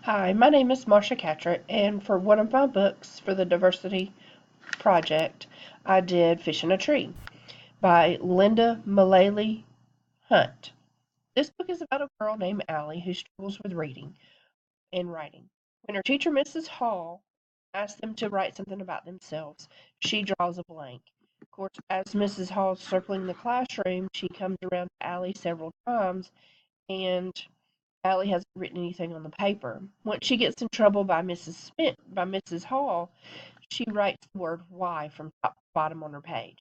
Hi, my name is Marsha Catrett, and for one of my books for the Diversity Project, I did Fish in a Tree by Linda Mullally Hunt. This book is about a girl named Allie who struggles with reading and writing. When her teacher, Mrs. Hall, asks them to write something about themselves, she draws a blank. Of course, as Mrs. Hall's circling the classroom, she comes around to Allie several times and Allie hasn't written anything on the paper. Once she gets in trouble by Mrs. Hall, she writes the word "why" from top to bottom on her page.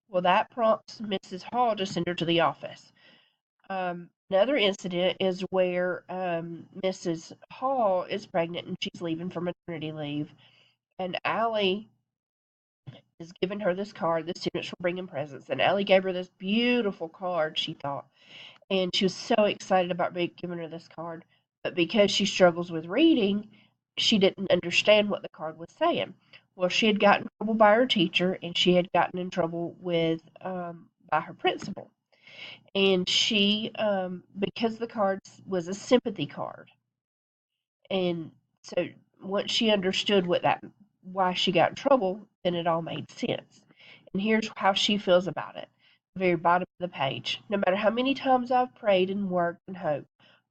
Well, that prompts Mrs. Hall to send her to the office. Another incident is where Mrs. Hall is pregnant and she's leaving for maternity leave, and Allie is giving her this card. The students were bringing presents, and Allie gave her this beautiful card, she thought, and she was so excited about giving her this card. But because she struggles with reading, she didn't understand what the card was saying. Well, she had gotten in trouble by her teacher, and she had gotten in trouble with by her principal. And she, because the card was a sympathy card, and so once she understood why she got in trouble, then it all made sense. And here's how she feels about it. The very bottom of the page. No matter how many times I've prayed and worked and hoped,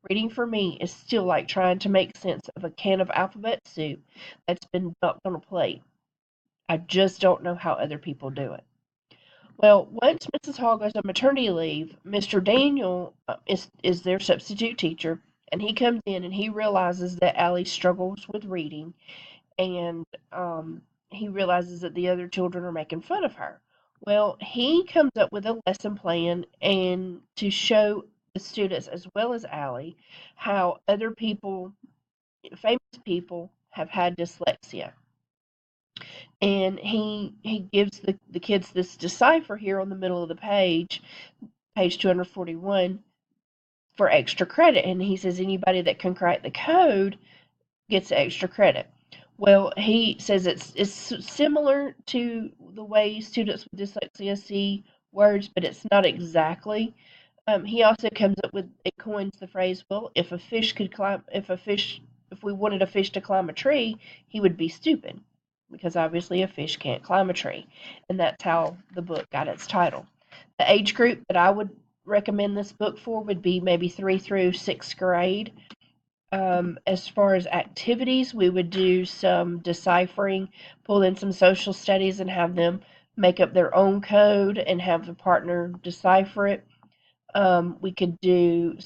reading for me is still like trying to make sense of a can of alphabet soup that's been dumped on a plate. I just don't know how other people do it. Well, once Mrs. Hall goes on maternity leave, Mr. Daniel is their substitute teacher, and he comes in and he realizes that Allie struggles with reading, and he realizes that the other children are making fun of her. Well, he comes up with a lesson plan and to show the students as well as Allie how other people, famous people, have had dyslexia. And he gives the kids this decipher here on the middle of the page 241, for extra credit. And he says anybody that can crack the code gets extra credit. Well, he says it's similar to the way students with dyslexia see words, but it's not exactly. He also comes up with it coins the phrase, well, if we wanted a fish to climb a tree, he would be stupid, because obviously a fish can't climb a tree, and that's how the book got its title. The age group that I would recommend this book for would be maybe 3 through 6th grade. As far as activities, we would do some deciphering, pull in some social studies and have them make up their own code and have the partner decipher it. We could do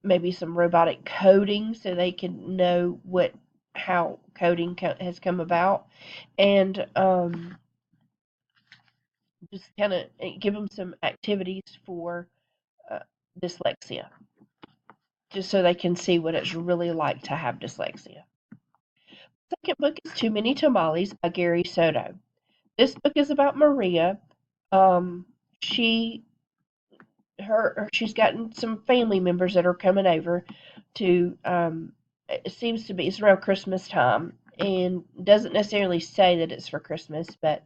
maybe some robotic coding so they can know how coding has come about, and just kind of give them some activities for uh, dyslexia, just so they can see what it's really like to have dyslexia. Second book is Too Many Tamales by Gary Soto. This book is about Maria. Um, she she's gotten some family members that are coming over to. It seems to be it's around Christmas time, and doesn't necessarily say that it's for Christmas, but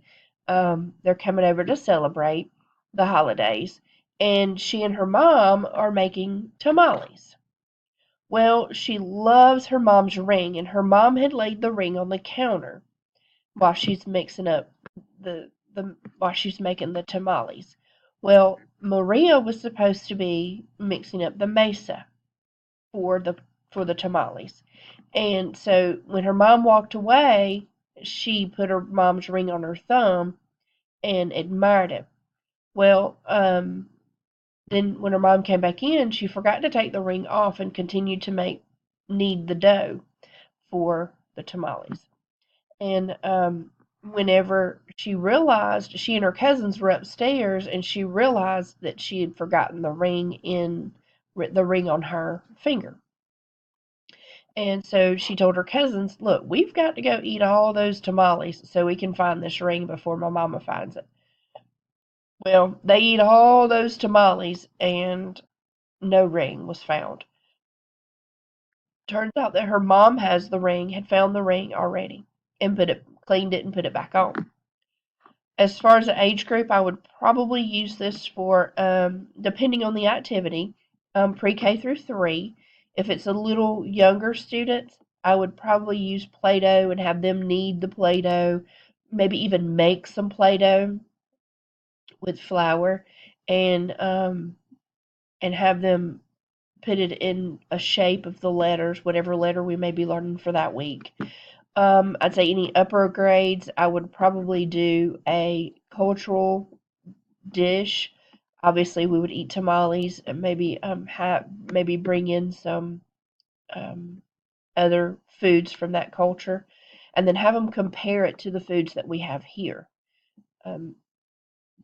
they're coming over to celebrate the holidays. And she and her mom are making tamales. Well, she loves her mom's ring, and her mom had laid the ring on the counter while she's mixing up while she's making the tamales. Well, Maria was supposed to be mixing up the mesa for the tamales. And so when her mom walked away, she put her mom's ring on her thumb and admired it. Well, then when her mom came back in, she forgot to take the ring off and continued to knead the dough for the tamales. And whenever she and her cousins were upstairs, and she realized that she had forgotten the ring on her finger. And so she told her cousins, "Look, we've got to go eat all those tamales so we can find this ring before my mama finds it." Well, they eat all those tamales, and no ring was found. Turns out that her mom had found the ring already, and cleaned it and put it back on. As far as the age group, I would probably use this for, depending on the activity, pre-K through 3. If it's a little younger students, I would probably use Play-Doh and have them knead the Play-Doh, maybe even make some Play-Doh with flour, and have them put it in a shape of the letters, whatever letter we may be learning for that week. I'd say any upper grades, I would probably do a cultural dish. Obviously, we would eat tamales and maybe bring in some um, other foods from that culture, and then have them compare it to the foods that we have here, um,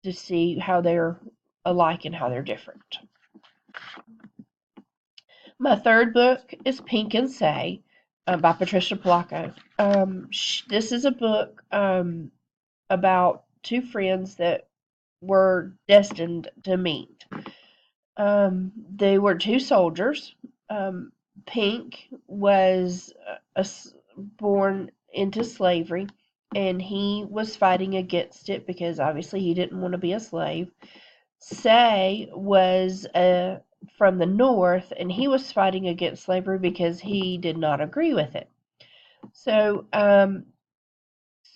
to see how they're alike and how they're different. My third book is Pink and Say, by Patricia Polacco. This is a book about two friends that were destined to meet. They were two soldiers. Um, Pink was born into slavery, and he was fighting against it because obviously he didn't want to be a slave. Say was from the North, and he was fighting against slavery because he did not agree with it. So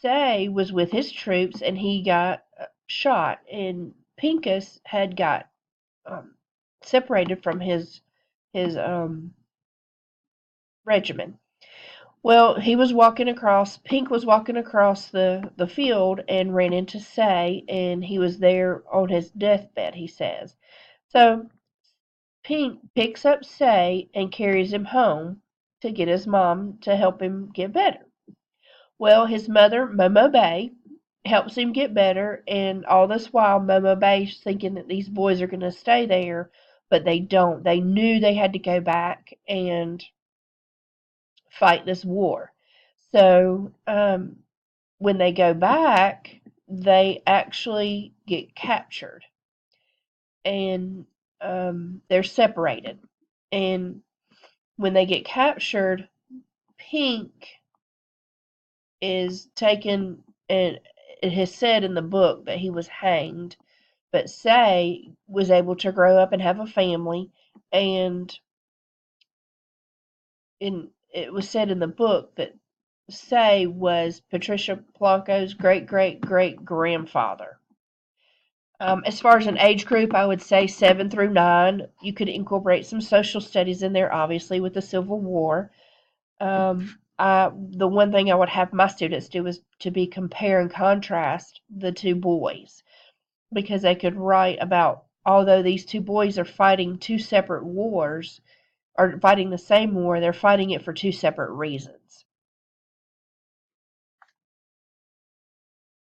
Say was with his troops, and he got shot, and Pincus had got um, separated from his regiment. Well, Pink was walking across the field and ran into Say, and he was there on his deathbed, he says. So Pink picks up Say and carries him home to get his mom to help him get better. Well, his mother, Momo Bay, helps him get better, and all this while, Momo Bay's thinking that these boys are going to stay there, but they don't. They knew they had to go back and fight this war. So, when they go back, they actually get captured, and they're separated. And when they get captured, Pink is taken, and it has said in the book that he was hanged, but Say was able to grow up and have a family, and it was said in the book that Say was Patricia Polanco's great great great grandfather. As far as an age group, I would say 7 through 9. You could incorporate some social studies in there, obviously, with the Civil War. The one thing I would have my students do is to be compare and contrast the two boys, because they could write about, although these two boys are fighting two separate wars, or fighting the same war, they're fighting it for two separate reasons.